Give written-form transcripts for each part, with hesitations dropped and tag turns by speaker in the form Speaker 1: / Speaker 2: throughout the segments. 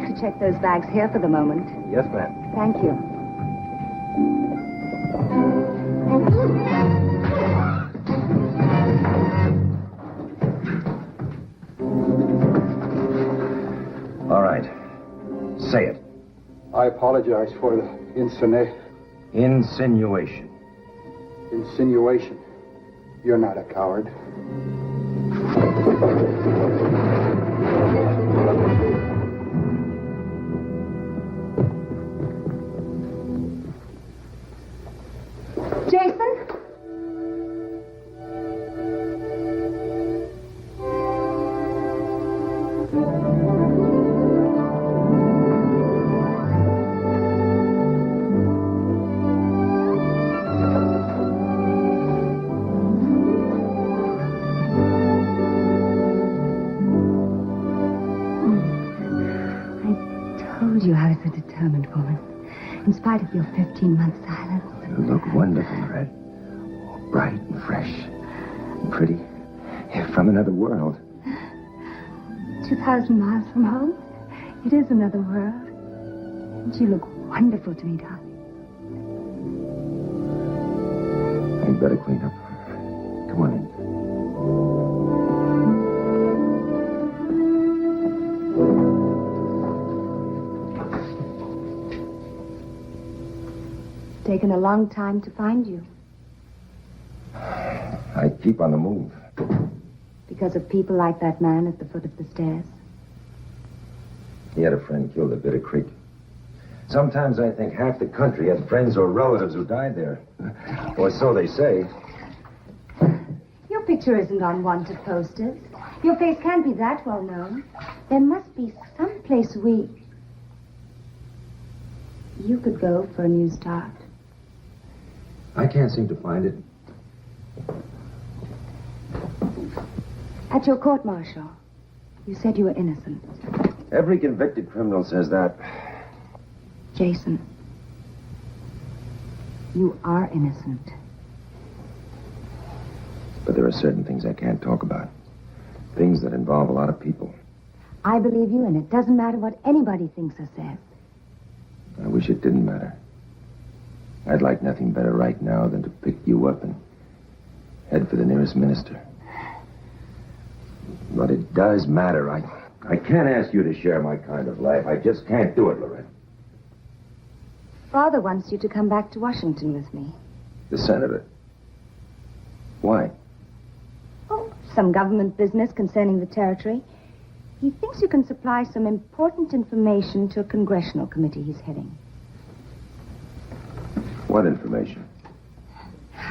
Speaker 1: like to check those bags here for the moment?
Speaker 2: Yes, ma'am.
Speaker 1: Thank you.
Speaker 2: All right. Say it.
Speaker 3: I apologize for the
Speaker 2: Insinuation.
Speaker 3: insinuation. You're not a coward.
Speaker 1: Jason? You I was a determined woman, in spite of your 15-month silence.
Speaker 2: You look wonderful, Red. Oh, bright and fresh and pretty. You're from another world.
Speaker 1: 2,000 miles from home. It is another world. And you look wonderful to me, darling.
Speaker 2: I'd better clean up. Come on in.
Speaker 1: Taken a long time to find you.
Speaker 2: I keep on the move.
Speaker 1: Because of people like that man at the foot of the stairs.
Speaker 2: He had a friend killed at Bitter Creek. Sometimes I think half the country had friends or relatives who died there. Or so they say.
Speaker 1: Your picture isn't on wanted posters. Your face can't be that well known. There must be some place you could go for a new start.
Speaker 2: I can't seem to find it.
Speaker 1: At your court-martial, you said you were innocent.
Speaker 2: Every convicted criminal says that.
Speaker 1: Jason, you are innocent.
Speaker 2: But there are certain things I can't talk about. Things that involve a lot of people.
Speaker 1: I believe you, and it doesn't matter what anybody thinks or says.
Speaker 2: I wish it didn't matter. I'd like nothing better right now than to pick you up and head for the nearest minister. But it does matter. I can't ask you to share my kind of life. I just can't do it, Lorette.
Speaker 1: Father wants you to come back to Washington with me.
Speaker 2: The senator? Why?
Speaker 1: Oh, some government business concerning the territory. He thinks you can supply some important information to a congressional committee he's heading.
Speaker 2: What information?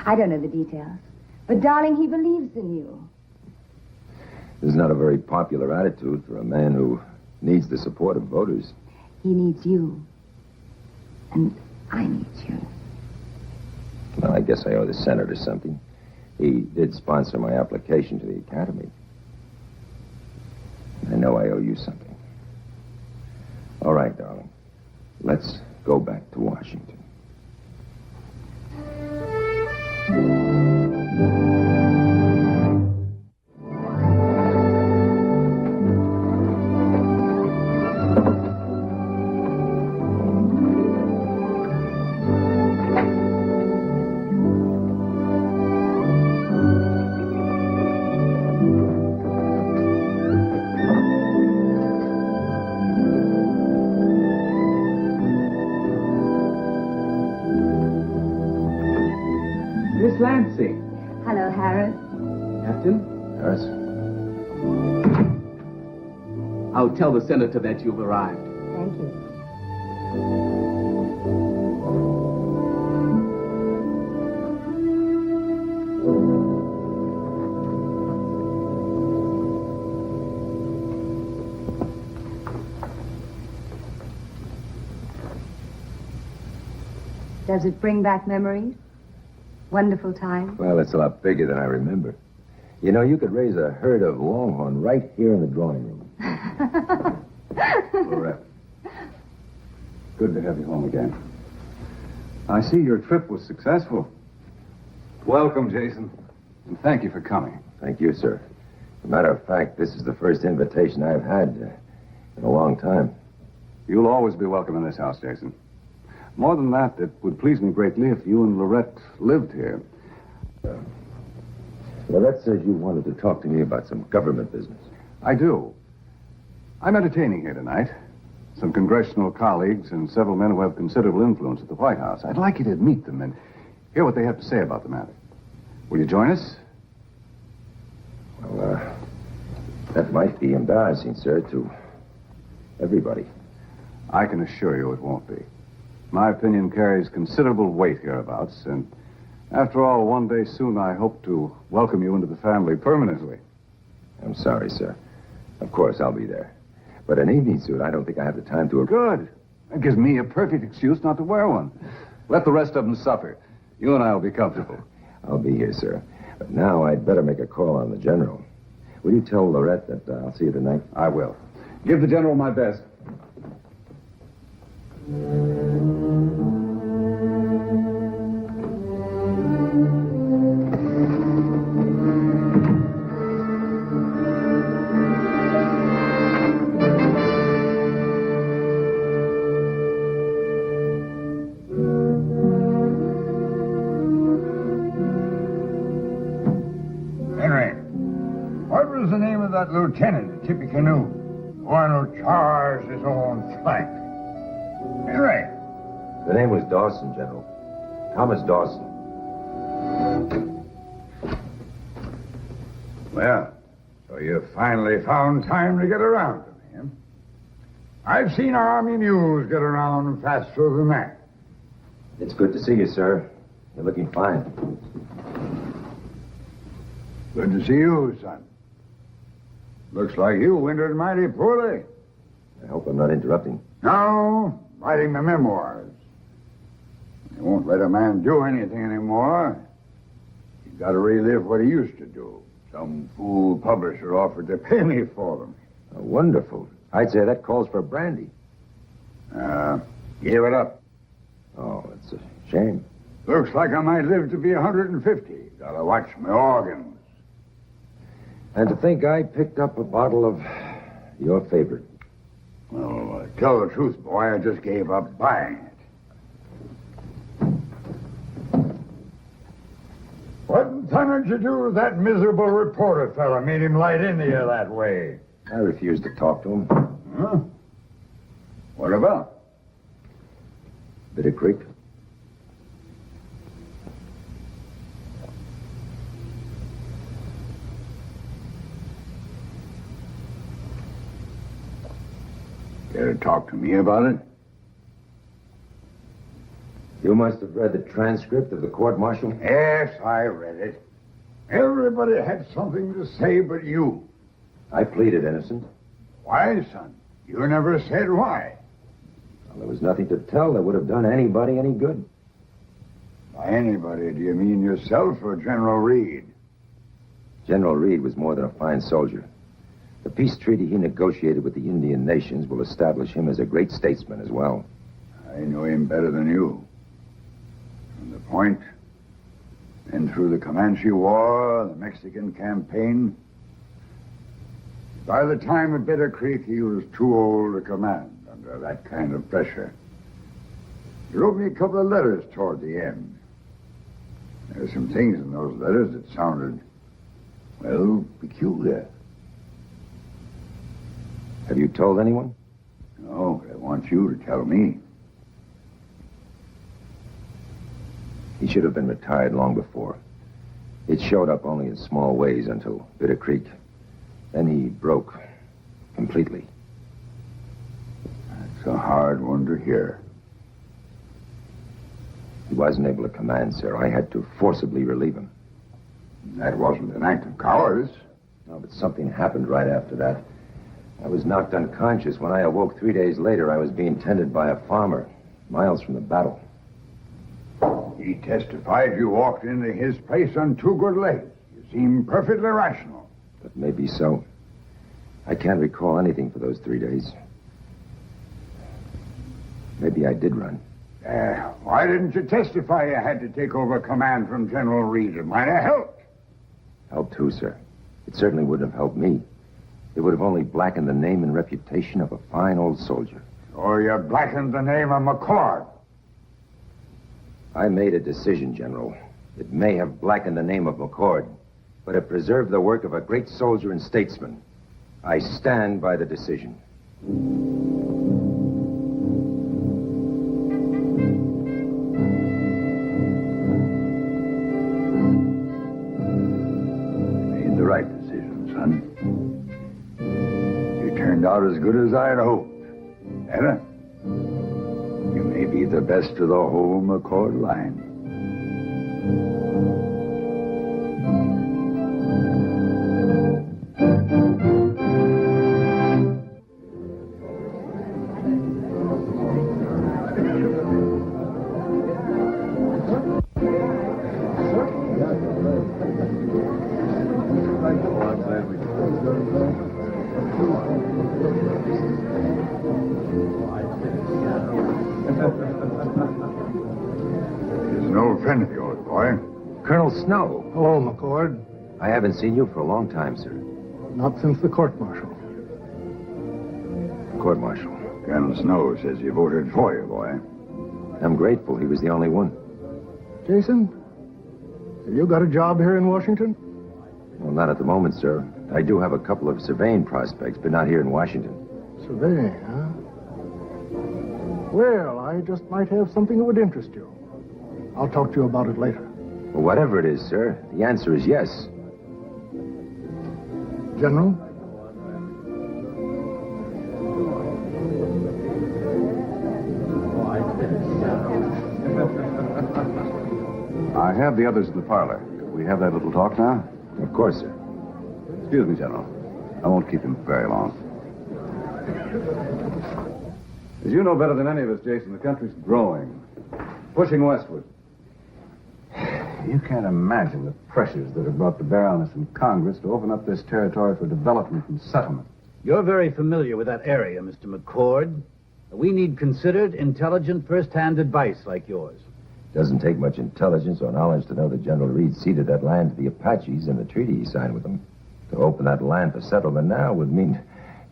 Speaker 1: I don't know the details. But, darling, he believes in you.
Speaker 2: This is not a very popular attitude for a man who needs the support of voters.
Speaker 1: He needs you. And I need you.
Speaker 2: Well, I guess I owe the senator something. He did sponsor my application to the academy. I know I owe you something. All right, darling. Let's go back to Washington.
Speaker 4: Lansing.
Speaker 1: Hello, Harris.
Speaker 4: Captain?
Speaker 2: Harris?
Speaker 4: I'll tell the senator that you've arrived.
Speaker 1: Thank you. Does it bring back memories? Wonderful time?
Speaker 2: Well, it's a lot bigger than I remember. You know, you could raise a herd of longhorn right here in the drawing room.
Speaker 3: Lorette, good to have you home again. I see your trip was successful. Welcome, Jason. And thank you for coming.
Speaker 2: Thank you, sir. As a matter of fact, this is the first invitation I've had in a long time.
Speaker 3: You'll always be welcome in this house, Jason. More than that, it would please me greatly if you and Lorette lived here.
Speaker 2: Lorette says you wanted to talk to me about some government business.
Speaker 3: I do. I'm entertaining here tonight. Some congressional colleagues and several men who have considerable influence at the White House. I'd like you to meet them and hear what they have to say about the matter. Will you join us?
Speaker 2: Well, that might be embarrassing, sir, to everybody.
Speaker 3: I can assure you it won't be. My opinion carries considerable weight hereabouts, and after all, one day soon I hope to welcome you into the family permanently.
Speaker 2: I'm sorry, sir. Of course, I'll be there. But an evening suit, I don't think I have the time to...
Speaker 3: Good. That gives me a perfect excuse not to wear one. Let the rest of them suffer. You and I will be comfortable.
Speaker 2: I'll be here, sir. But now I'd better make a call on the general. Will you tell Lorette that I'll see you tonight?
Speaker 3: I will. Give the general my best.
Speaker 5: That lieutenant, Tippecanoe, one who charged his own flank. Henry.
Speaker 2: The name was Dawson, General. Thomas Dawson.
Speaker 5: Well, so you finally found time to get around to me, huh? I've seen Army news get around faster than that.
Speaker 2: It's good to see you, sir. You're looking fine.
Speaker 5: Good to see you, son. Looks like you wintered mighty poorly.
Speaker 2: I hope I'm not interrupting.
Speaker 5: No, writing the memoirs. They won't let a man do anything anymore. He's got to relive what he used to do. Some fool publisher offered to pay me for them.
Speaker 2: Wonderful. I'd say that calls for brandy.
Speaker 5: Give it up.
Speaker 2: Oh, it's a shame.
Speaker 5: Looks like I might live to be 150. Gotta watch my organs.
Speaker 2: And to think I picked up a bottle of your favorite.
Speaker 5: Well, tell the truth, boy, I just gave up buying it. What in thunder did you do with that miserable reporter fella? Made him light into you that way.
Speaker 2: I refused to talk to him.
Speaker 5: Huh? What about?
Speaker 2: Bitter Creek.
Speaker 5: Care to talk to me about it?
Speaker 2: You must have read the transcript of the court-martial.
Speaker 5: Yes, I read it. Everybody had something to say but you.
Speaker 2: I pleaded innocent.
Speaker 5: Why, son? You never said why.
Speaker 2: Well, there was nothing to tell that would have done anybody any good.
Speaker 5: By anybody, do you mean yourself or General Reed?
Speaker 2: General Reed was more than a fine soldier. The peace treaty he negotiated with the Indian nations will establish him as a great statesman as well.
Speaker 5: I know him better than you. From the point, then through the Comanche War, the Mexican campaign. By the time of Bitter Creek, he was too old to command under that kind of pressure. He wrote me a couple of letters toward the end. There were some things in those letters that sounded, well, peculiar.
Speaker 2: Have you told anyone?
Speaker 5: No, but I want you to tell me.
Speaker 2: He should have been retired long before. It showed up only in small ways until Bitter Creek. Then he broke completely.
Speaker 5: That's a hard one to hear.
Speaker 2: He wasn't able to command, sir. I had to forcibly relieve him.
Speaker 5: That wasn't an act of cowardice.
Speaker 2: No, but something happened right after that. I was knocked unconscious. When I awoke 3 days later, I was being tended by a farmer, miles from the battle.
Speaker 5: He testified you walked into his place on two good legs. You seemed perfectly rational.
Speaker 2: But maybe so. I can't recall anything for those 3 days. Maybe I did run.
Speaker 5: Why didn't you testify you had to take over command from General Reed? It might have helped.
Speaker 2: Helped who, sir? It certainly wouldn't have helped me. It would have only blackened the name and reputation of a fine old soldier.
Speaker 5: Or you blackened the name of McCord.
Speaker 2: I made a decision, General. It may have blackened the name of McCord, but it preserved the work of a great soldier and statesman. I stand by the decision.
Speaker 5: You made the right decision, son. You turned out as good as I had hoped. Anna, you may be the best of the whole McCord line. He's an old friend of yours, boy.
Speaker 2: Colonel Snow.
Speaker 6: Hello, McCord.
Speaker 2: I haven't seen you for a long time, sir.
Speaker 6: Not since the court-martial.
Speaker 2: Court-martial.
Speaker 5: Colonel Snow says he voted for you, boy.
Speaker 2: I'm grateful he was the only one.
Speaker 6: Jason, have you got a job here in Washington?
Speaker 2: Well, not at the moment, sir. I do have a couple of surveying prospects, but not here in Washington.
Speaker 6: Surveying, huh? Well, I just might have something that would interest you. I'll talk to you about it later.
Speaker 2: Well, whatever it is, sir, the answer is yes.
Speaker 6: General?
Speaker 3: I have the others in the parlor. Can we have that little talk now?
Speaker 2: Of course, sir.
Speaker 3: Excuse me, General. I won't keep him very long. As you know better than any of us, Jason, the country's growing, pushing westward. You can't imagine the pressures that are brought to bear on us in Congress to open up this territory for development and settlement.
Speaker 7: You're very familiar with that area, Mr. McCord. We need considered, intelligent, first-hand advice like yours.
Speaker 2: Doesn't take much intelligence or knowledge to know that General Reed ceded that land to the Apaches in the treaty he signed with them. To open that land for settlement now would mean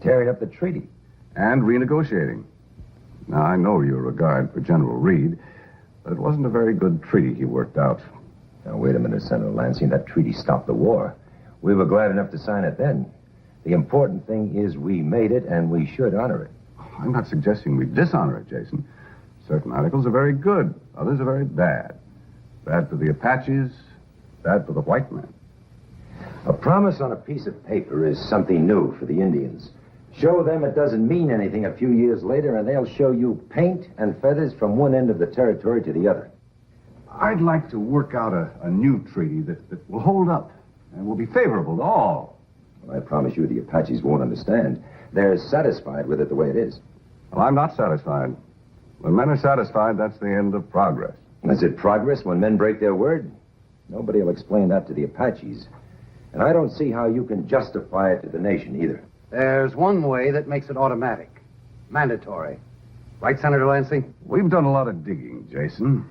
Speaker 2: tearing up the treaty.
Speaker 3: And renegotiating. Now, I know your regard for General Reed, but it wasn't a very good treaty he worked out.
Speaker 2: Now, wait a minute, Senator Lansing. That treaty stopped the war. We were glad enough to sign it then. The important thing is we made it, and we should honor it.
Speaker 3: I'm not suggesting we dishonor it, Jason. Certain articles are very good. Others are very bad. Bad for the Apaches, bad for the white man.
Speaker 2: A promise on a piece of paper is something new for the Indians. Show them it doesn't mean anything a few years later, and they'll show you paint and feathers from one end of the territory to the other.
Speaker 3: I'd like to work out a new treaty that will hold up and will be favorable to all.
Speaker 2: Well, I promise you the Apaches won't understand. They're satisfied with it the way it is.
Speaker 3: Well, I'm not satisfied. When men are satisfied, that's the end of progress.
Speaker 2: Is it progress when men break their word? Nobody will explain that to the Apaches. And I don't see how you can justify it to the nation either.
Speaker 8: There's one way that makes it automatic. Mandatory. Right, Senator Lansing?
Speaker 3: We've done a lot of digging, Jason.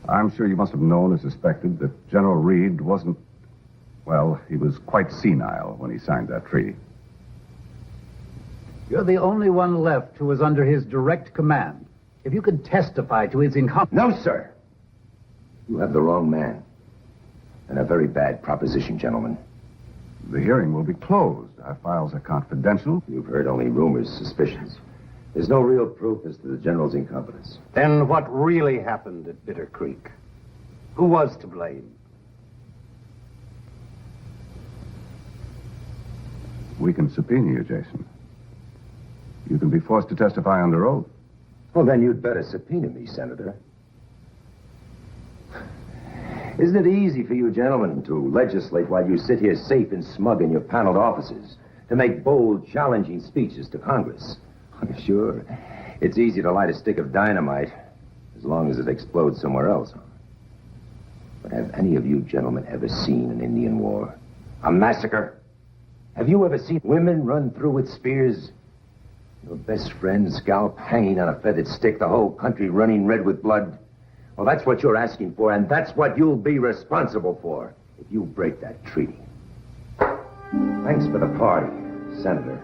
Speaker 3: I'm sure you must have known or suspected that General Reed wasn't... Well, he was quite senile when he signed that treaty.
Speaker 7: You're the only one left who is under his direct command. If you could testify to his incompetence...
Speaker 2: No, sir. You have the wrong man. And a very bad proposition, gentlemen.
Speaker 3: The hearing will be closed. Our files are confidential.
Speaker 2: You've heard only rumors, suspicions. There's no real proof as to the general's incompetence.
Speaker 8: Then what really happened at Bitter Creek? Who was to blame?
Speaker 3: We can subpoena you, Jason. You can be forced to testify under oath.
Speaker 2: Well, then you'd better subpoena me, Senator. Isn't it easy for you gentlemen to legislate while you sit here safe and smug in your paneled offices, to make bold, challenging speeches to Congress? Sure, it's easy to light a stick of dynamite as long as it explodes somewhere else. But have any of you gentlemen ever seen an Indian war? A massacre? Have you ever seen women run through with spears? Your best friend's scalp hanging on a feathered stick, the whole country running red with blood? Well, that's what you're asking for, and that's what you'll be responsible for if you break that treaty. Thanks for the party, Senator.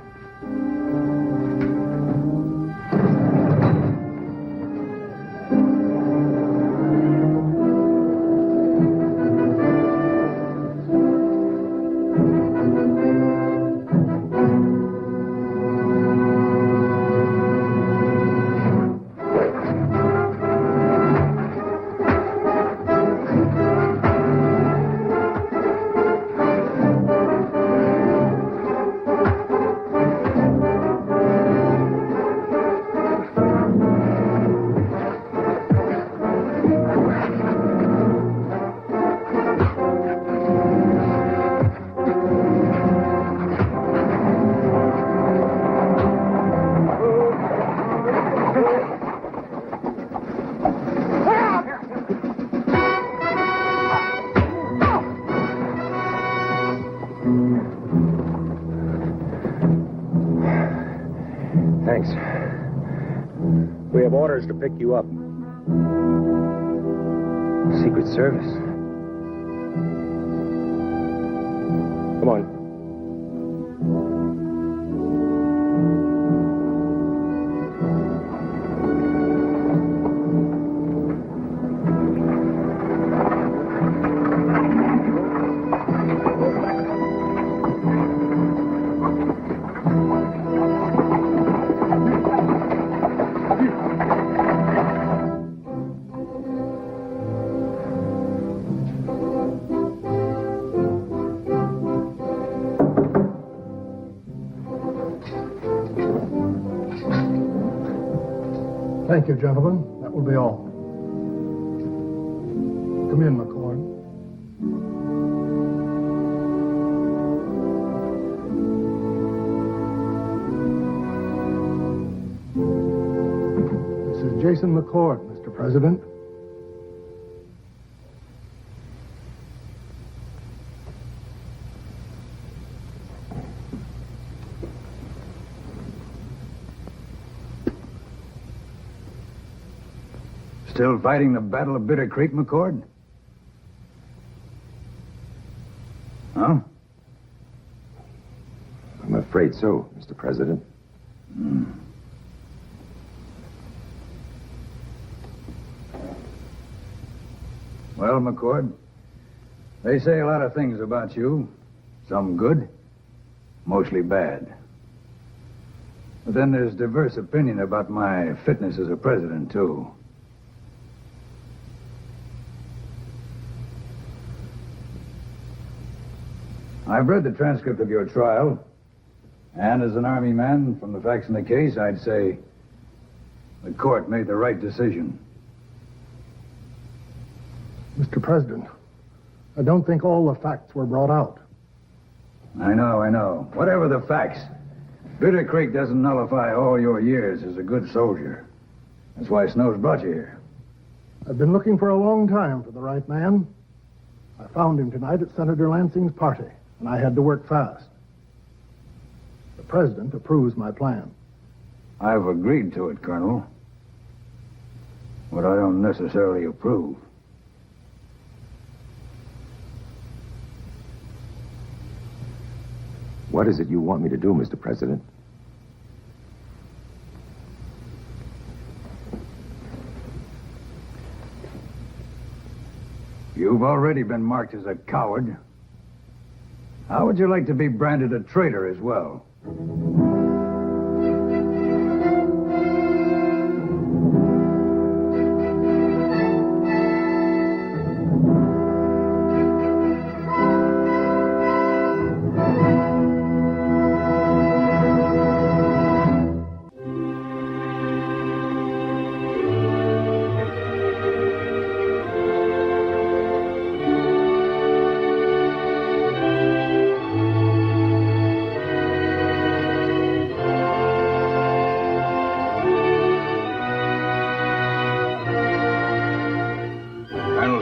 Speaker 9: orders to pick you up.
Speaker 2: Secret Service.
Speaker 9: Come on.
Speaker 6: Thank you, gentlemen. That will be all. Come in, McCord. This is Jason McCord, Mr. President.
Speaker 3: Still fighting the Battle of Bitter Creek, McCord? Huh?
Speaker 2: I'm afraid so, Mr. President.
Speaker 3: Well, McCord, they say a lot of things about you. Some good, mostly bad. But then there's diverse opinion about my fitness as a president, too. I've read the transcript of your trial, and as an Army man, from the facts in the case, I'd say the court made the right decision.
Speaker 6: Mr. President, I don't think all the facts were brought out.
Speaker 3: I know. Whatever the facts, Bitter Creek doesn't nullify all your years as a good soldier. That's why Snow's brought you here.
Speaker 6: I've been looking for a long time for the right man. I found him tonight at Senator Lansing's party, and I had to work fast. The President approves my plan.
Speaker 3: I've agreed to it, Colonel. But I don't necessarily approve.
Speaker 2: What is it you want me to do, Mr. President?
Speaker 3: You've already been marked as a coward. How would you like to be branded a traitor as well?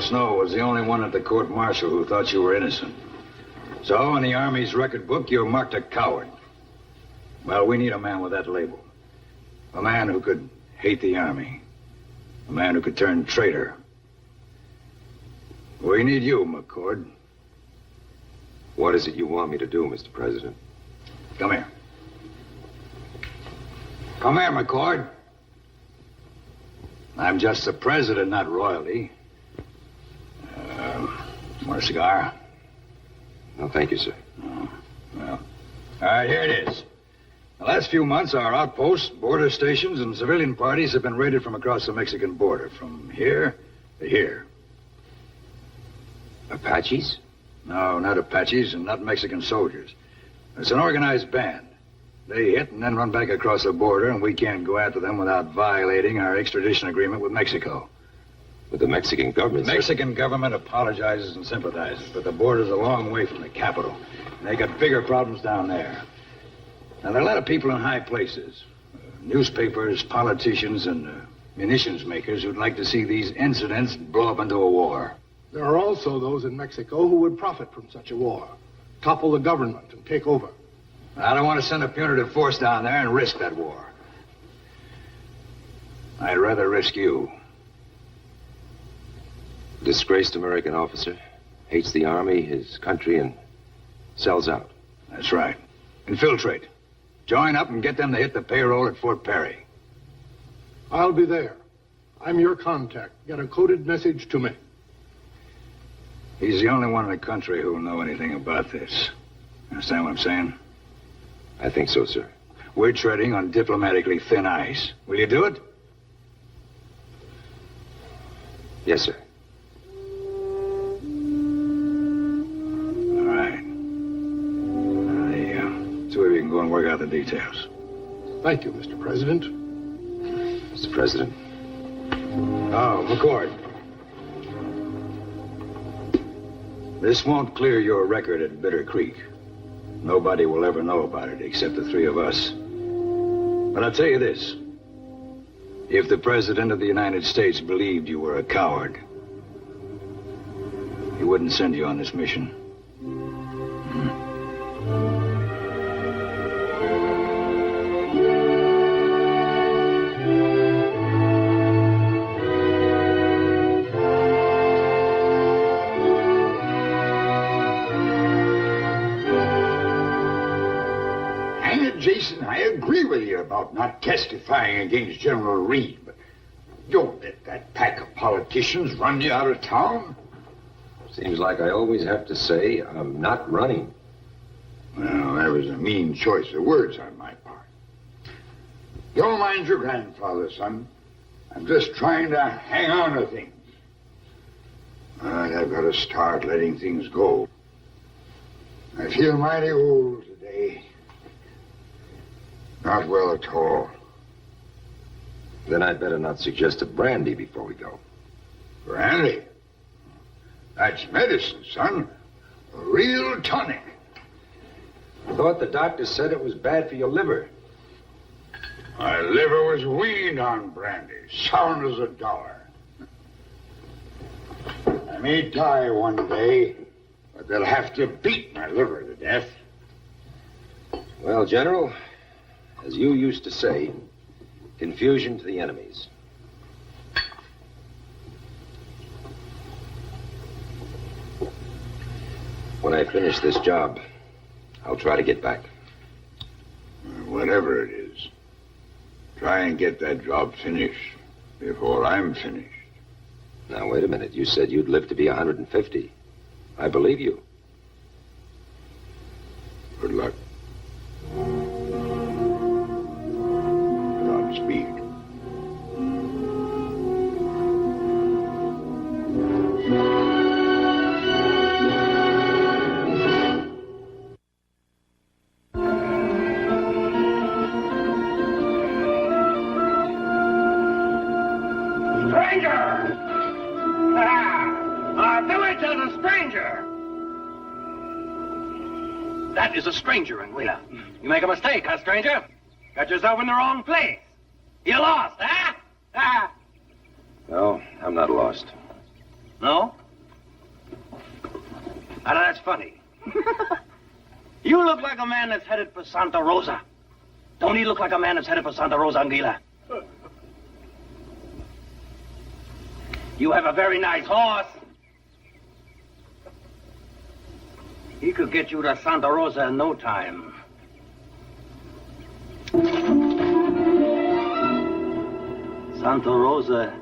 Speaker 10: Snow was the only one at the court-martial who thought you were innocent. So, in the Army's record book, you're marked a coward. Well, we need a man with that label. A man who could hate the Army. A man who could turn traitor. We need you, McCord.
Speaker 2: What is it you want me to do, Mr. President?
Speaker 10: Come here. Come here, McCord. I'm just the president, not royalty. Want a cigar?
Speaker 2: No, thank you, sir.
Speaker 10: Oh, well. All right, here it is. The last few months, our outposts, border stations, and civilian parties have been raided from across the Mexican border, from here to here.
Speaker 2: Apaches?
Speaker 10: No, not Apaches and not Mexican soldiers. It's an organized band. They hit and then run back across the border, and we can't go after them without violating our extradition agreement with Mexico.
Speaker 2: With the Mexican government,
Speaker 10: The Mexican government apologizes and sympathizes, but the border's a long way from the capital. And they got bigger problems down there. Now, there are a lot of people in high places. Newspapers, politicians, and munitions makers who'd like to see these incidents blow up into a war.
Speaker 6: There are also those in Mexico who would profit from such a war, topple the government and take over.
Speaker 10: I don't want to send a punitive force down there and risk that war. I'd rather risk you.
Speaker 2: Disgraced American officer, hates the army, his country, and sells out.
Speaker 10: That's right. Infiltrate. Join up and get them to hit the payroll at Fort Perry.
Speaker 6: I'll be there. I'm your contact. Get a coded message to me.
Speaker 10: He's the only one in the country who'll know anything about this. Understand what I'm saying?
Speaker 2: I think so, sir.
Speaker 10: We're treading on diplomatically thin ice. Will you do it?
Speaker 2: Yes, sir.
Speaker 10: All right. Two of you can go and work out the details.
Speaker 6: Thank you, Mr. President.
Speaker 2: Mr. President.
Speaker 10: Oh, McCord. This won't clear your record at Bitter Creek. Nobody will ever know about it except the three of us. But I'll tell you this. If the President of the United States believed you were a coward, he wouldn't send you on this mission.
Speaker 5: Jason, I agree with you about not testifying against General Reed, but don't let that pack of politicians run you out of town.
Speaker 2: Seems like I always have to say I'm not running.
Speaker 5: Well, that was a mean choice of words on my part. Don't mind your grandfather, son. I'm just trying to hang on to things. But I've got to start letting things go. I feel mighty old today. Not well at all.
Speaker 2: Then I'd better not suggest a brandy before we go.
Speaker 5: Brandy? That's medicine, son. A real tonic.
Speaker 2: I thought the doctor said it was bad for your liver.
Speaker 5: My liver was weaned on brandy, sound as $1. I may die one day, but they'll have to beat my liver to death.
Speaker 2: Well, General, as you used to say, confusion to the enemies. When I finish this job, I'll try to get back.
Speaker 5: Whatever it is, try and get that job finished before I'm finished.
Speaker 2: Now, wait a minute. You said you'd live to be 150. I believe you.
Speaker 5: Good luck. Godspeed.
Speaker 8: That is a stranger, Anguilla. You make a mistake, huh, stranger? Got yourself in the wrong place. You lost, huh? Ah.
Speaker 2: No, I'm not lost.
Speaker 8: No? Now, that's funny. You look like a man that's headed for Santa Rosa. Don't he look like a man that's headed for Santa Rosa, Anguilla? You have a very nice horse. He could get you to Santa Rosa in no time. Santa Rosa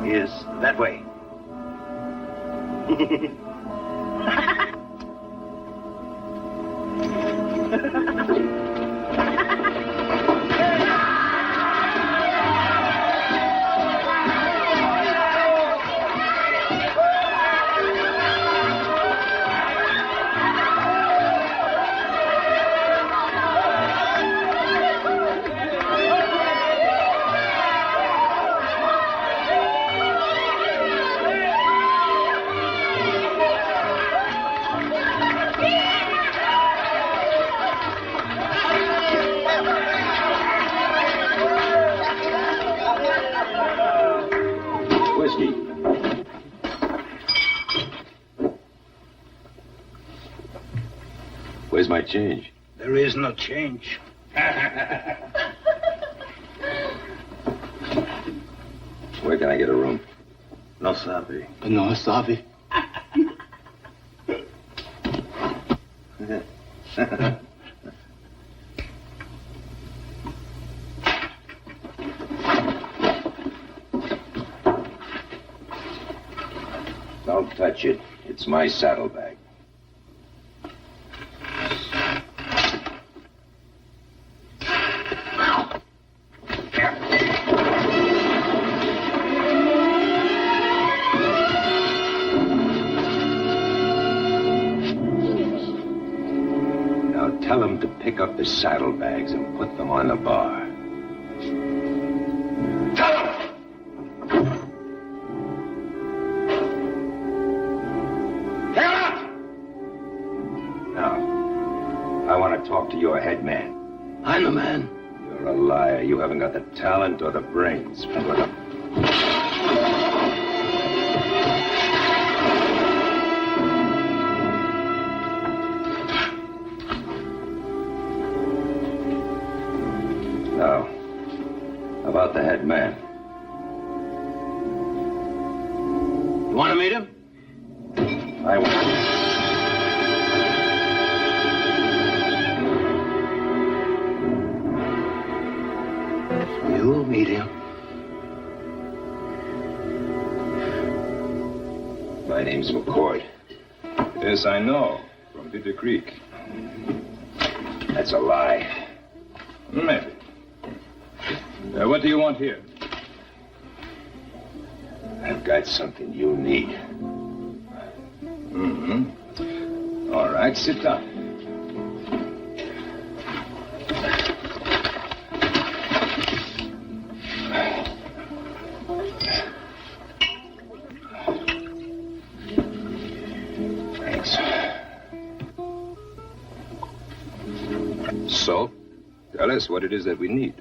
Speaker 8: is that way.
Speaker 2: Where's my change?
Speaker 10: There is no change.
Speaker 2: Where can I get a room?
Speaker 10: No sabe.
Speaker 4: No sabe.
Speaker 2: Don't touch it. It's my saddlebag. Now tell him to pick up the saddlebags and put them on the bar. Tell him! I want to talk to your head man.
Speaker 8: I'm the man.
Speaker 2: You're a liar. You haven't got the talent or the brains for it. Now, about the head man.
Speaker 8: You want to meet him?
Speaker 2: I want.
Speaker 8: You'll meet him.
Speaker 2: My name's McCord.
Speaker 9: Yes, I know. From Bitter Creek.
Speaker 2: That's a lie.
Speaker 9: Maybe. What do you want here?
Speaker 2: I've got something you need.
Speaker 9: Mm-hmm. All right, sit down. So, tell us what it is that we need.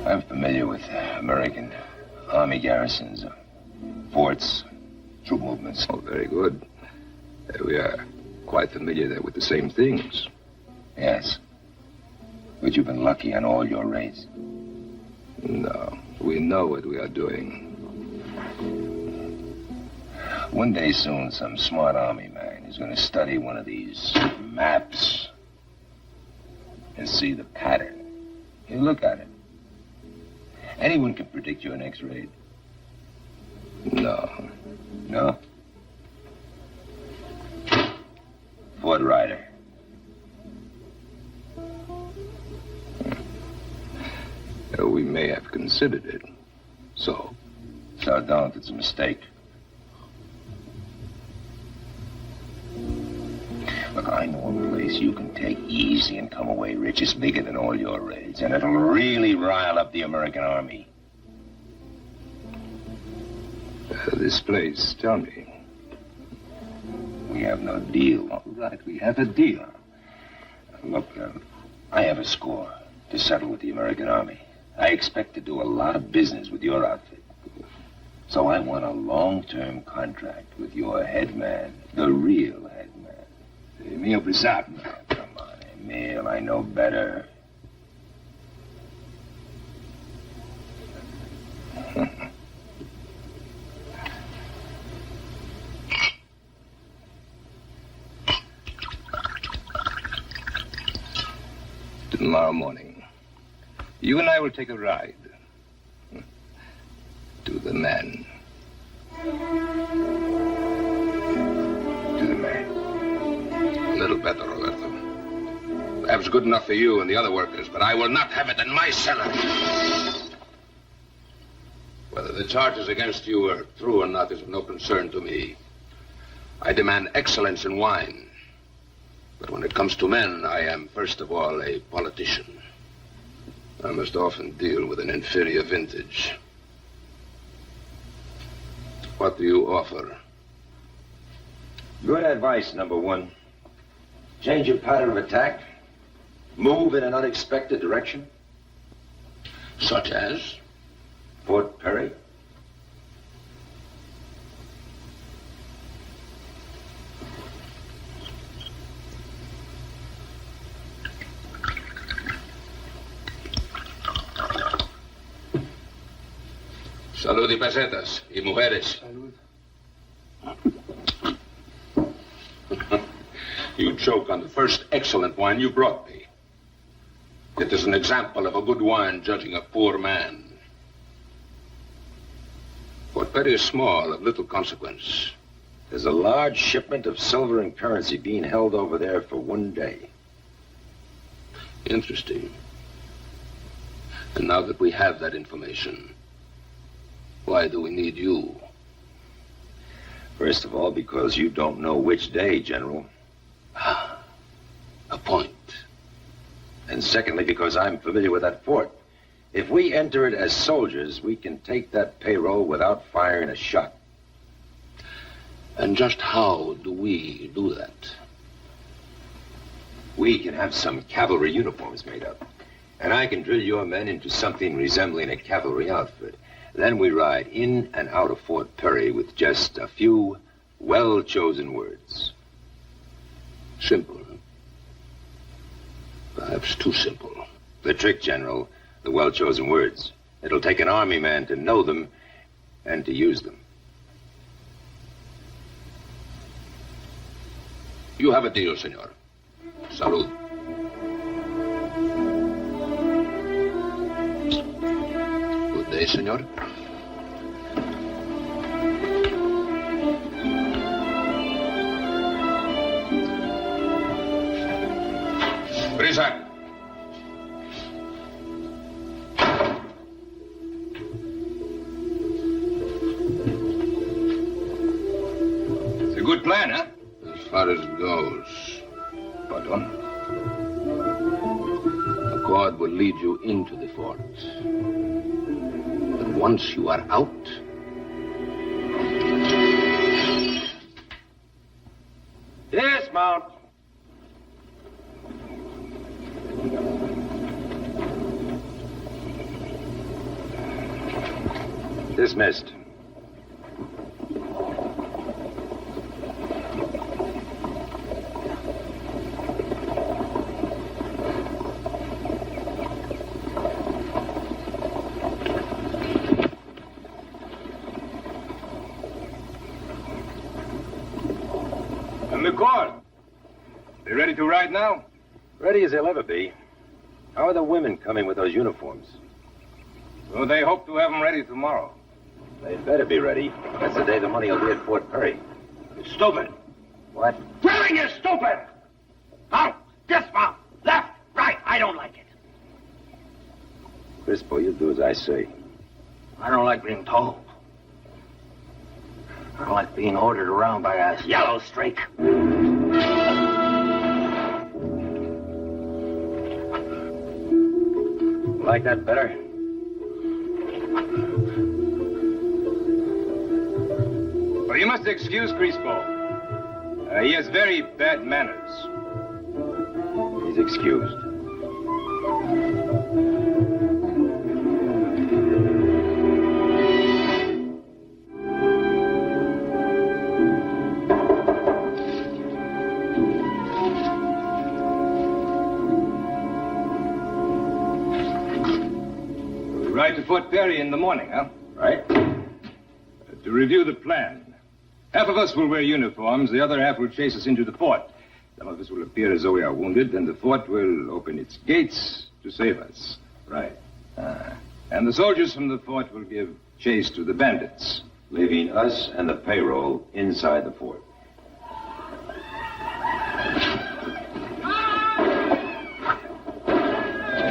Speaker 2: I'm familiar with American Army garrisons, forts, troop movements.
Speaker 9: Oh, very good. We are quite familiar there with the same things.
Speaker 2: Yes. But you've been lucky on all your raids.
Speaker 9: No, we know what we are doing.
Speaker 2: One day soon, some smart army man is going to study one of these maps and see the pattern. He'll look at it. Anyone can predict your next raid.
Speaker 9: No.
Speaker 2: No? Ford Rider.
Speaker 9: We may have considered it. So?
Speaker 2: So don't. It's a mistake. Look, I know a place you can take easy and come away rich. It's bigger than all your raids, and it'll really rile up the American Army.
Speaker 9: This place, tell me.
Speaker 2: We have no deal. All right, we have a deal. Look, I have a score to settle with the American Army. I expect to do a lot of business with your outfit. So I want a long-term contract with your head man, the real head man.
Speaker 9: Emil Brisat.
Speaker 2: Now, come on, Emil, I know better.
Speaker 9: Tomorrow morning, you and I will take a ride to the man.
Speaker 2: To the man.
Speaker 11: A little better, Roberto. Perhaps good enough for you and the other workers, but I will not have it in my cellar. Whether the charges against you are true or not is of no concern to me. I demand excellence in wine. But when it comes to men, I am, first of all, a politician. I must often deal with an inferior vintage. What do you offer?
Speaker 2: Good advice, number one. Change your pattern of attack. Move in an unexpected direction.
Speaker 11: Such as?
Speaker 2: Fort Perry.
Speaker 11: Salud y pesetas y mujeres. You choke on the first excellent wine you brought me. It is an example of a good wine judging a poor man. What Perry is small, of little consequence.
Speaker 2: There's a large shipment of silver and currency being held over there for one day.
Speaker 11: Interesting. And now that we have that information, why do we need you?
Speaker 2: First of all, because you don't know which day, General.
Speaker 11: A point.
Speaker 2: And secondly, because I'm familiar with that fort. If we enter it as soldiers, we can take that payroll without firing a shot.
Speaker 11: And just how do we do that?
Speaker 2: We can have some cavalry uniforms made up. And I can drill your men into something resembling a cavalry outfit. Then we ride in and out of Fort Perry with just a few well-chosen words.
Speaker 11: Simple. Perhaps too simple.
Speaker 2: The trick, General, the well-chosen words. It'll take an army man to know them and to use them.
Speaker 11: You have a deal, senor. Salud. Good day, senor. Prisa.
Speaker 10: It's a good plan, huh?
Speaker 11: As far as it goes.
Speaker 10: Pardon?
Speaker 11: The cord will lead you into the fort. But once you are out,
Speaker 8: Dismount.
Speaker 2: Dismissed.
Speaker 10: McCord, you ready to ride now?
Speaker 2: Ready as they'll ever be. How are the women coming with those uniforms?
Speaker 10: Well, they hope to have them ready tomorrow.
Speaker 2: They'd better be ready. That's the day the money will be at Fort Perry.
Speaker 8: Stupid.
Speaker 2: What?
Speaker 8: Drilling is stupid. Out. Dismount. Left. Right. I don't like it.
Speaker 2: Crispo, you do as I say.
Speaker 8: I don't like being told. I don't like being ordered around by a yellow streak.
Speaker 2: Like that better?
Speaker 10: Well, you must excuse Crispo. He has very bad manners.
Speaker 2: He's excused.
Speaker 10: Ride to Fort Perry in the morning, huh?
Speaker 2: Right.
Speaker 10: To review the plan. Half of us will wear uniforms, the other half will chase us into the fort. Some of us will appear as though we are wounded, and the fort will open its gates to save us. Right. And the soldiers from the fort will give chase to the bandits.
Speaker 2: Leaving us and the payroll inside the fort.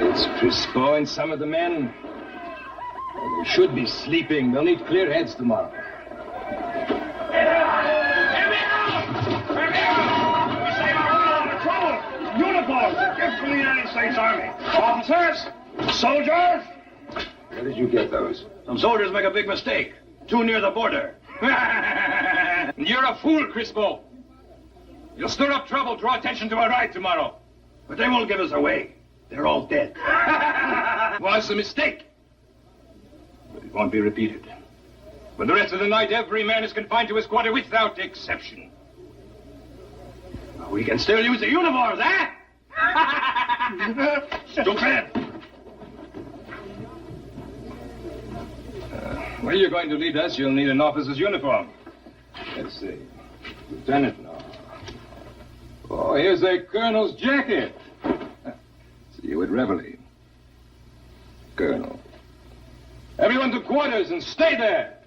Speaker 10: It's Crispo and some of the men. They should be sleeping. They'll need clear heads tomorrow.
Speaker 8: Uniforms, a gift from the United States Army. Officers, soldiers.
Speaker 2: Where did you get those?
Speaker 8: Some soldiers make a big mistake. Too near the border.
Speaker 10: You're a fool, Crispo. You'll stir up trouble, draw attention to our ride tomorrow.
Speaker 8: But they won't give us away. They're all dead.
Speaker 10: Was a mistake. But it won't be repeated. For the rest of the night, every man is confined to his quarter without exception.
Speaker 8: We can still use the uniforms, eh? Stupid.
Speaker 9: Where you're going to lead us, you'll need an officer's uniform. Let's see. Lieutenant, no. Oh, here's a colonel's jacket. See you at Reveille. Colonel. Everyone to quarters and stay there.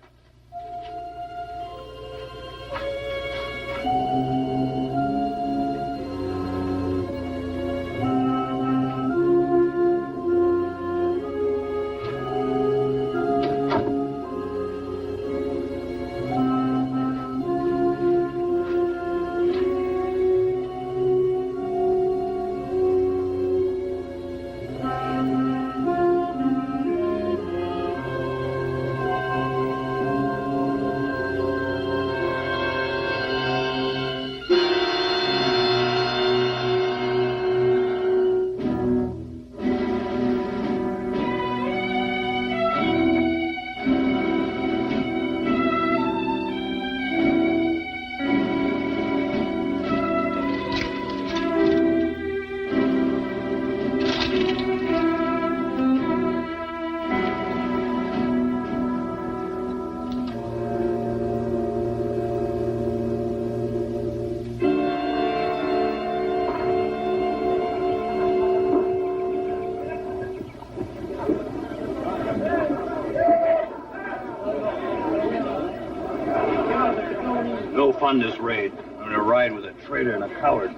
Speaker 8: No fun this raid. I'm gonna ride with a traitor and a coward.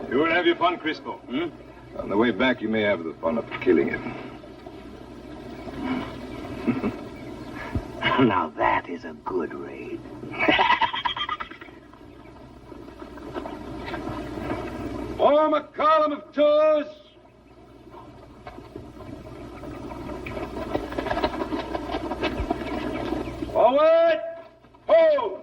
Speaker 9: You will have your fun, Crispo. On the way back, you may have the fun of killing him.
Speaker 8: Now that is a good raid.
Speaker 9: Form a column of tours. Forward! Hold!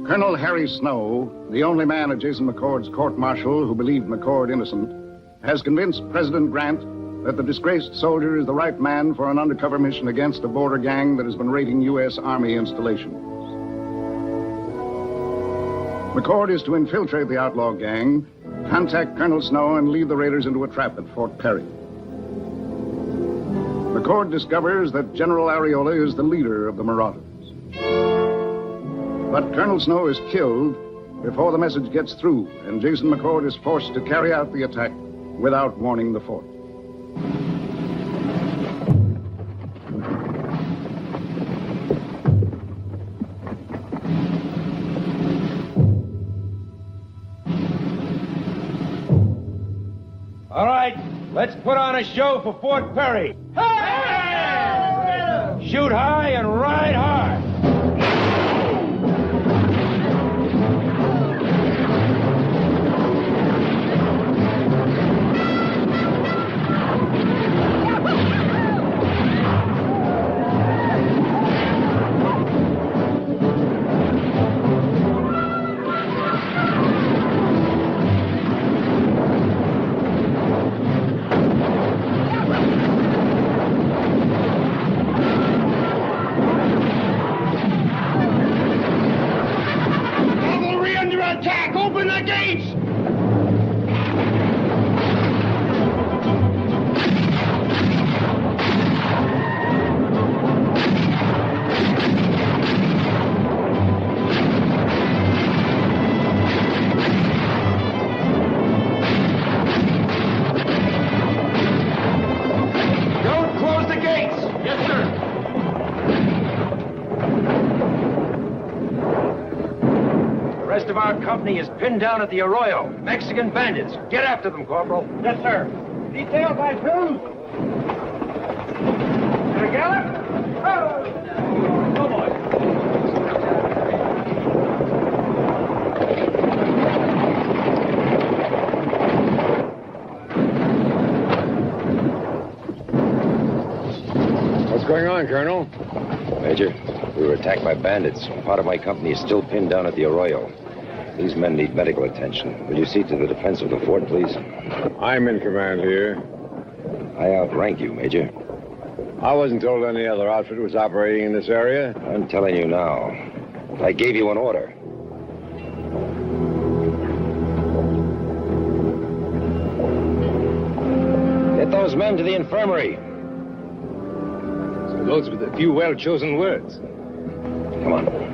Speaker 3: Colonel Harry Snow, the only man at Jason McCord's court-martial who believed McCord innocent, has convinced President Grant that the disgraced soldier is the right man for an undercover mission against a border gang that has been raiding U.S. Army installations. McCord is to infiltrate the outlaw gang, contact Colonel Snow, and lead the raiders into a trap at Fort Perry. McCord discovers that General Areola is the leader of the marauders. But Colonel Snow is killed before the message gets through, and Jason McCord is forced to carry out the attack without warning the fort.
Speaker 8: All right, let's put on a show for Fort Perry. Hey! Shoot high and ride hard. Company is pinned down at the Arroyo. Mexican bandits. Get after them, Corporal. Yes, sir. Detail by two. Gonna gallop? Oh! Oh, boy.
Speaker 3: going on, Colonel?
Speaker 2: Major, we were attacked by bandits. Part of my company is still pinned down at the Arroyo. These men need medical attention. Will you see to the defense of the fort, please?
Speaker 3: I'm in command here.
Speaker 2: I outrank you, Major.
Speaker 3: I wasn't told any other outfit was operating in this area.
Speaker 2: I'm telling you now. I gave you an order. Get those men to the infirmary.
Speaker 3: So those were the few well-chosen words.
Speaker 2: Come on.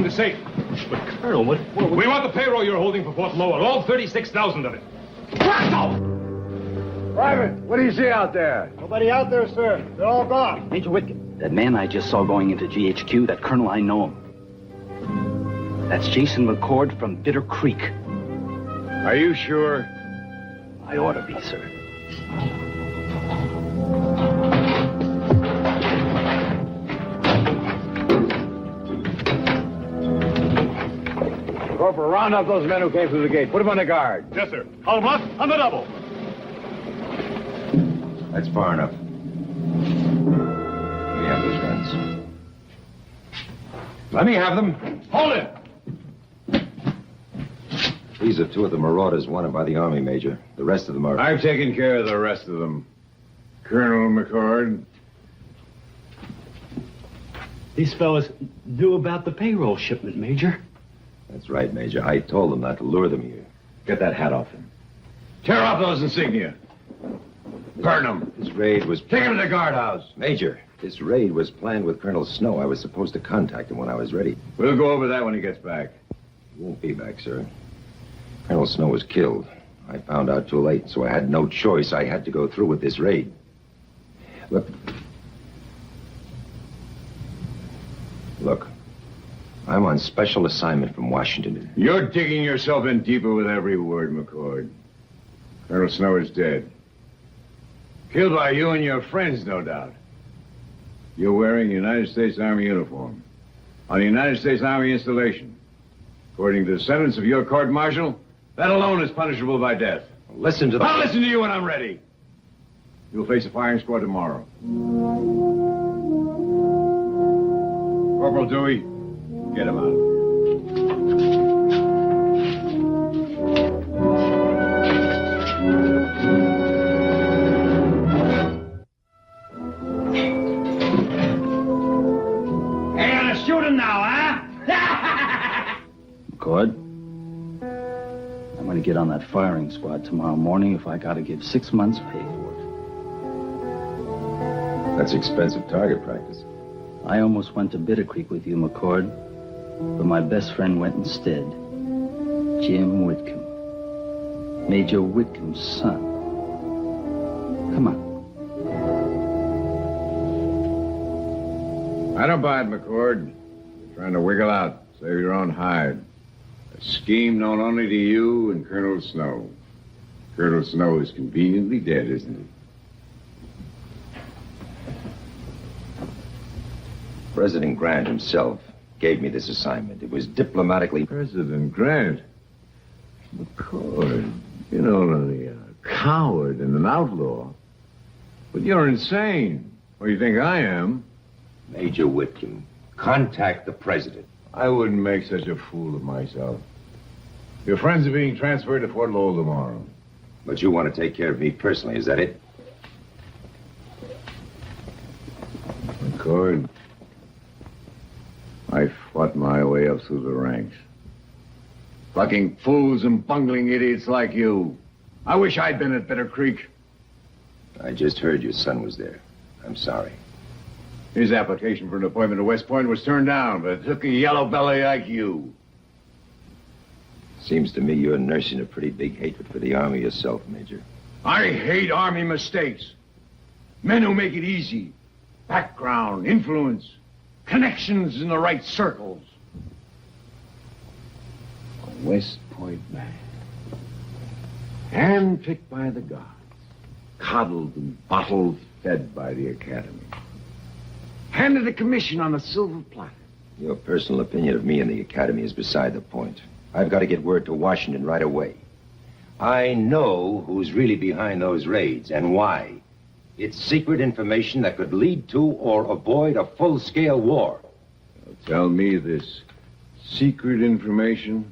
Speaker 12: Safe. But, Colonel, what we want the payroll you're holding for Fort Lowell, all 36,000 of it.
Speaker 3: Private, what do you see out there?
Speaker 6: Nobody out there, sir. They're all gone.
Speaker 13: Major Whitcomb, that man I just saw going into GHQ, that colonel, I know him. That's Jason McCord from Bitter Creek.
Speaker 3: Are you sure?
Speaker 13: I ought to be, sir.
Speaker 3: Corporal, round up those men who came through the gate. Put them on the guard.
Speaker 12: Yes, sir. All of us on the double.
Speaker 2: That's far enough. Let me have those guns. Let me have them.
Speaker 12: Hold it!
Speaker 2: These are two of the marauders wanted by the Army, Major. The rest of them are...
Speaker 3: I've taken care of the rest of them. Colonel McCord.
Speaker 13: These fellas knew about the payroll shipment, Major.
Speaker 2: That's right, Major. I told them not to lure them here.
Speaker 3: Get that hat off him. Tear off those insignia. Burn them.
Speaker 2: This raid was...
Speaker 3: Take him to the guardhouse.
Speaker 2: Major, this raid was planned with Colonel Snow. I was supposed to contact him when I was ready.
Speaker 3: We'll go over that when he gets back.
Speaker 2: He won't be back, sir. Colonel Snow was killed. I found out too late, so I had no choice. I had to go through with this raid. Look, I'm on special assignment from Washington.
Speaker 3: You're digging yourself in deeper with every word, McCord. Colonel Snow is dead. Killed by you and your friends, no doubt. You're wearing a United States Army uniform on a United States Army installation. According to the sentence of your court-martial, that alone is punishable by death.
Speaker 2: Listen to the...
Speaker 3: I'll listen to you when I'm ready. You'll face a firing squad tomorrow. Corporal Dewey, get him out.
Speaker 8: You're gonna shoot him now, huh?
Speaker 13: McCord, I'm going to get on that firing squad tomorrow morning if I got to give 6 months' pay for it.
Speaker 2: That's expensive target practice.
Speaker 13: I almost went to Bitter Creek with you, McCord, but my best friend went instead. Jim Whitcomb. Major Whitcomb's son. Come on.
Speaker 3: I don't buy it, McCord. You're trying to wiggle out, save your own hide. A scheme known only to you and Colonel Snow. Colonel Snow is conveniently dead, isn't he?
Speaker 2: President Grant himself gave me this assignment. It was diplomatically...
Speaker 3: President Grant? McCord, you're not only a coward and an outlaw, but you're insane. Or you think I am?
Speaker 2: Major Whitcomb, contact the president.
Speaker 3: I wouldn't make such a fool of myself. Your friends are being transferred to Fort Lowell tomorrow.
Speaker 2: But you want to take care of me personally, is that it?
Speaker 3: McCord, I fought my way up through the ranks. Fucking fools and bungling idiots like you. I wish I'd been at Bitter Creek.
Speaker 2: I just heard your son was there. I'm sorry.
Speaker 3: His application for an appointment at West Point was turned down, but it took a yellow belly like you.
Speaker 2: Seems to me you're nursing a pretty big hatred for the Army yourself, Major.
Speaker 3: I hate Army mistakes. Men who make it easy.
Speaker 14: background, influence, connections in the right circles. A West Point man. Handpicked by the gods. Coddled and bottled, fed by the Academy. Handed a commission on a silver platter.
Speaker 2: Your personal opinion of me and the Academy is beside the point. I've got to get word to Washington right away. I know who's really behind those raids and why. It's secret information that could lead to or avoid a full-scale war.
Speaker 14: Now tell me this secret information.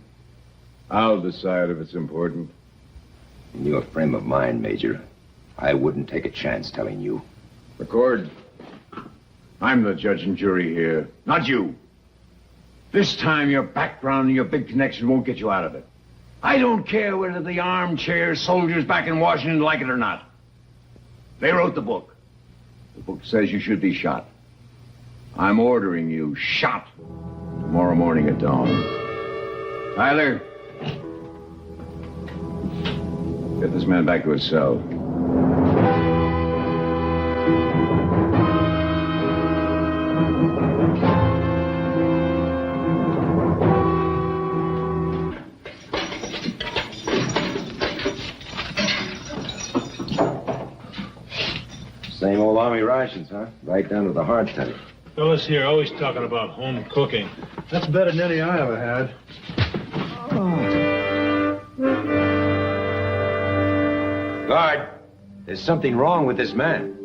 Speaker 14: I'll decide if it's important.
Speaker 2: In your frame of mind, Major, I wouldn't take a chance telling you.
Speaker 14: McCord, I'm the judge and jury here, not you. This time your background and your big connection won't get you out of it. I don't care whether the armchair soldiers back in Washington like it or not. They wrote the book. The book says you should be shot. I'm ordering you shot tomorrow morning at dawn. Tyler, get this man back to his cell.
Speaker 2: Same old army rations, huh? Right down to the hardtack.
Speaker 12: Fellas here always talking about home cooking.
Speaker 6: That's better than any I ever had.
Speaker 2: Guard, there's something wrong with this man.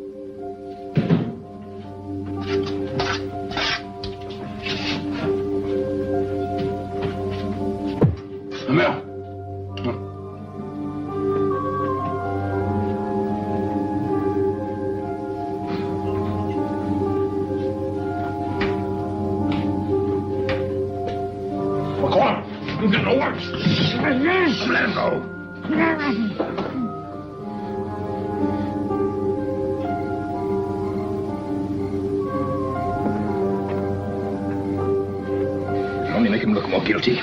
Speaker 14: Come here.
Speaker 12: You get no worse. Let him go. Only make him look more guilty.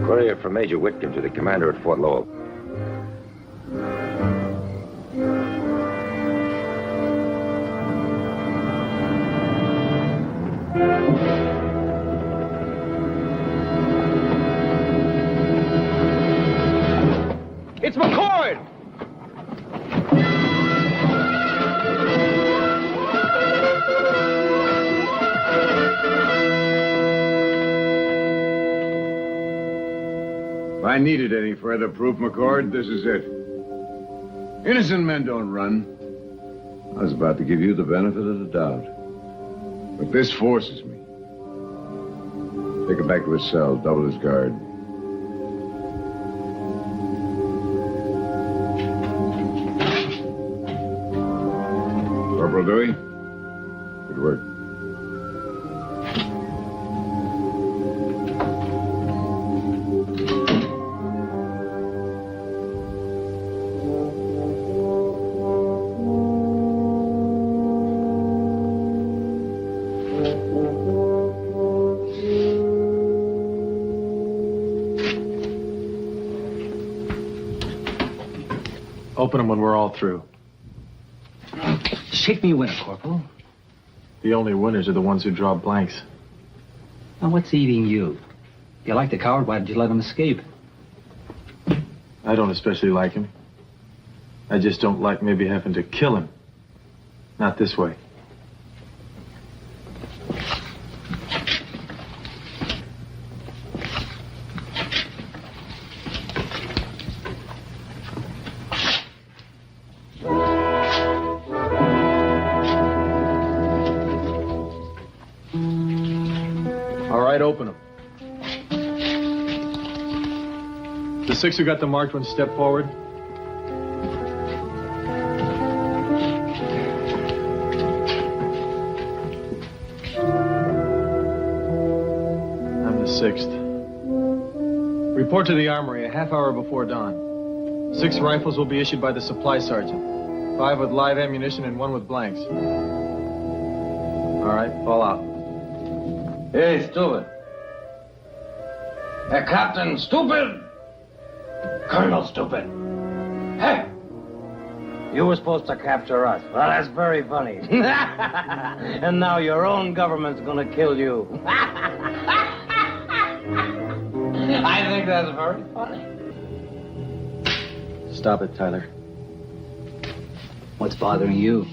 Speaker 2: Courier from Major Whitcomb to the commander at Fort Lowell.
Speaker 8: It's McCord!
Speaker 14: If I needed any further proof, McCord, this is it. Innocent men don't run. I was about to give you the benefit of the doubt. But this forces me. Take him back to his cell, double his guard. Corporal Dewey, good work.
Speaker 15: Open them when we're all through.
Speaker 13: Shake me a winner, Corporal.
Speaker 15: The only winners are the ones who draw blanks.
Speaker 13: Now, what's eating you? If you like the coward, why did you let him escape?
Speaker 15: I don't especially like him. I just don't like maybe having to kill him. Not this way. Open them. The six who got the marked ones, step forward. I'm the sixth. Report to the armory a half hour before dawn. 6 rifles will be issued by the supply sergeant. 5 with live ammunition and 1 with blanks. All right, fall out.
Speaker 14: Hey, stupid. Hey, Captain, stupid. Colonel, stupid. Hey! You were supposed to capture us. Well, that's very funny. And now your own government's gonna kill you. I think that's very funny.
Speaker 15: Stop it, Tyler.
Speaker 13: What's bothering you?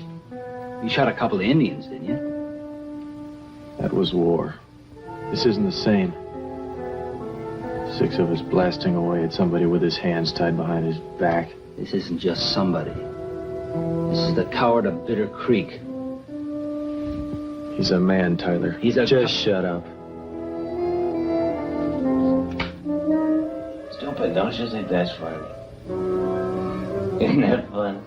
Speaker 13: You shot a couple of Indians, didn't you?
Speaker 15: That was war. This isn't the same. 6 of us blasting away at somebody with his hands tied behind his back.
Speaker 13: This isn't just somebody. This is the coward of Bitter Creek.
Speaker 15: He's a man, Tyler. Just shut up.
Speaker 14: Stupid, don't you think that's funny? Isn't that fun?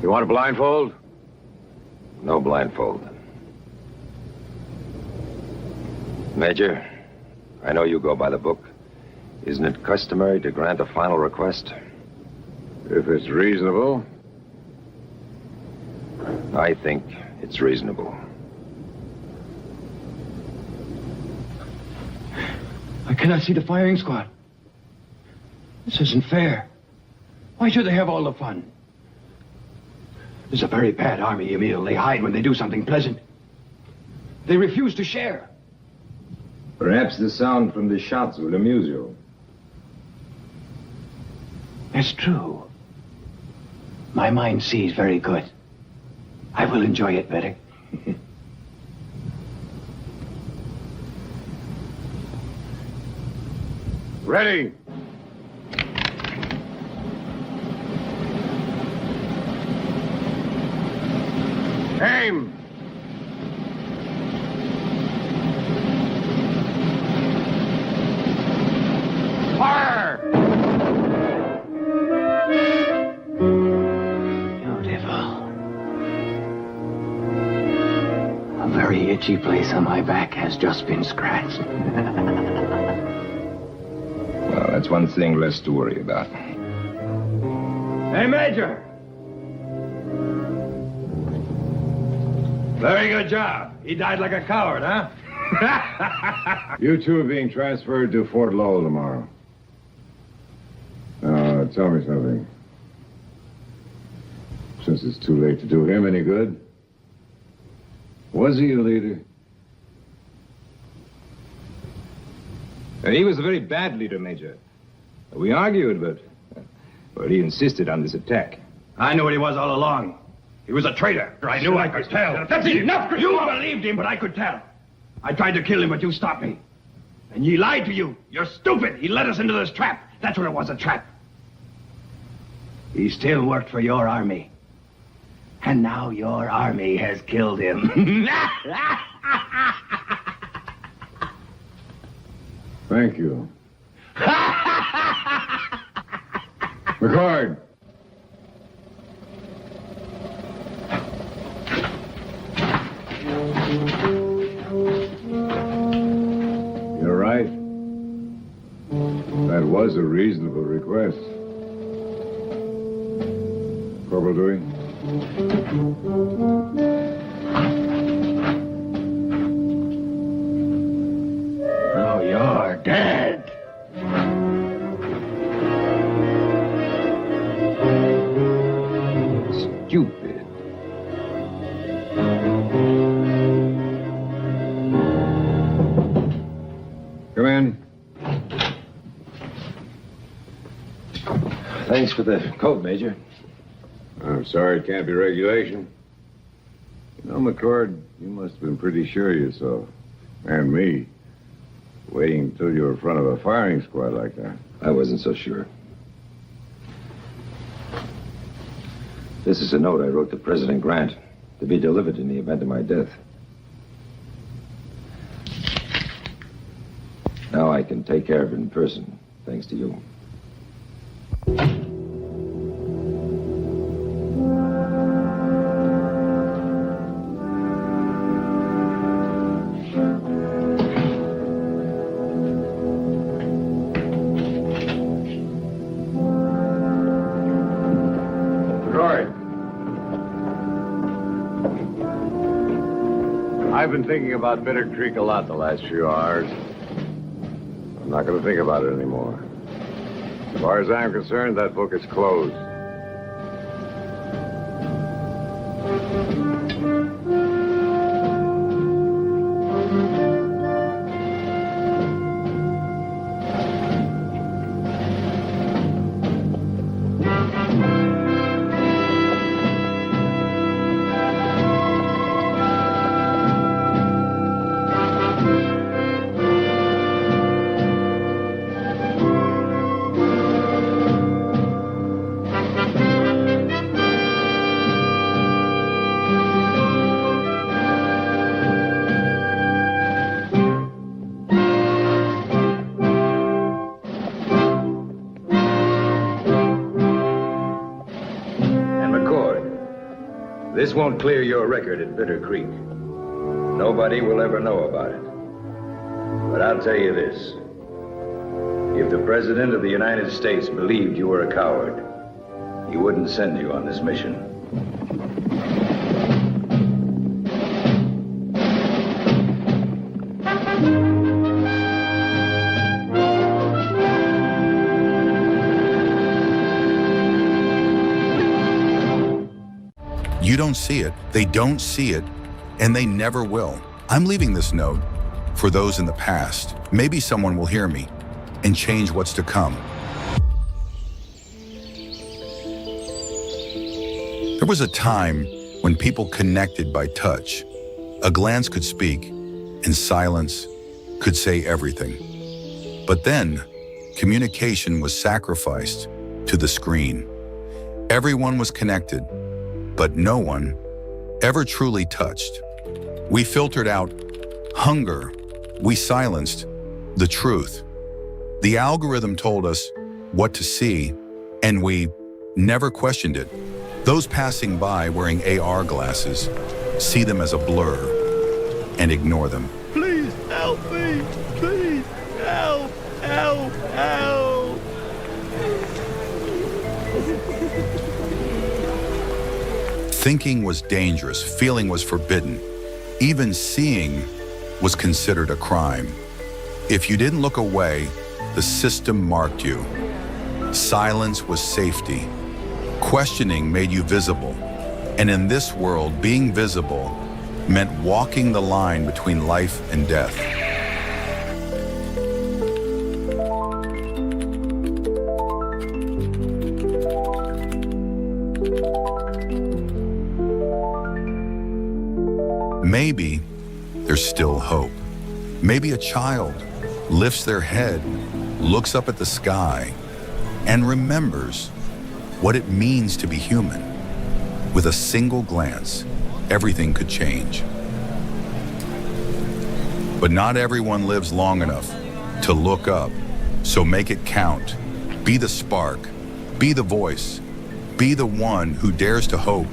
Speaker 3: You want a blindfold?
Speaker 2: No blindfold. Major, I know you go by the book. Isn't it customary to grant a final request?
Speaker 3: If it's reasonable.
Speaker 2: I think it's reasonable.
Speaker 14: I cannot see the firing squad. This isn't fair. Why should they have all the fun? This is a very bad army, Emil. They hide when they do something pleasant. They refuse to share.
Speaker 9: Perhaps the sound from the shots will amuse you.
Speaker 14: That's true. My mind sees very good. I will enjoy it better.
Speaker 3: Ready. Aim. Fire!
Speaker 14: Beautiful. A very itchy place on my back has just been scratched.
Speaker 9: Well, that's one thing less to worry about.
Speaker 14: Hey, Major!
Speaker 10: Very good job. He died like a coward, huh?
Speaker 3: You two are being transferred to Fort Lowell tomorrow. Now, tell me something. Since it's too late to do him any good, was he a leader?
Speaker 9: He was a very bad leader, Major. We argued, but he insisted on this attack.
Speaker 10: I knew what he was all along. He was a traitor. I knew I could tell. That's enough. You believed him, but I could tell. I tried to kill him, but you stopped me. And he lied to you. You're stupid. He led us into this trap. That's what it was, a trap. He still worked for your army. And now your army has killed him.
Speaker 3: Thank you. McCord. You're right. That was a reasonable request. Corporal Dewey?
Speaker 14: Now you're dead.
Speaker 9: Stupid.
Speaker 2: Thanks for the coat, Major.
Speaker 14: I'm sorry it can't be regulation. You know, McCord, you must have been pretty sure of yourself. And me. Waiting until you were in front of a firing squad like that.
Speaker 2: I wasn't so sure. This is a note I wrote to President Grant to be delivered in the event of my death. Now I can take care of it in person, thanks to you.
Speaker 14: I've been thinking about Bitter Creek a lot the last few hours. I'm not going to think about it anymore. As far as I'm concerned, that book is closed.
Speaker 2: This won't clear your record at Bitter Creek. Nobody will ever know about it. But I'll tell you this. If the President of the United States believed you were a coward, he wouldn't send you on this mission.
Speaker 16: You don't see it, they don't see it, and they never will. I'm leaving this note for those in the past. Maybe someone will hear me and change what's to come. There was a time when people connected by touch. A glance could speak, and silence could say everything. But then, communication was sacrificed to the screen. Everyone was connected, but no one ever truly touched. We filtered out hunger. We silenced the truth. The algorithm told us what to see, and we never questioned it. Those passing by wearing AR glasses see them as a blur and ignore them.
Speaker 17: Please help me! Please help! Help! Help!
Speaker 16: Thinking was dangerous, feeling was forbidden. Even seeing was considered a crime. If you didn't look away, the system marked you. Silence was safety. Questioning made you visible. And in this world, being visible meant walking the line between life and death. Maybe there's still hope. Maybe a child lifts their head, looks up at the sky, and remembers what it means to be human. With a single glance, everything could change. But not everyone lives long enough to look up, so make it count. Be the spark, be the voice, be the one who dares to hope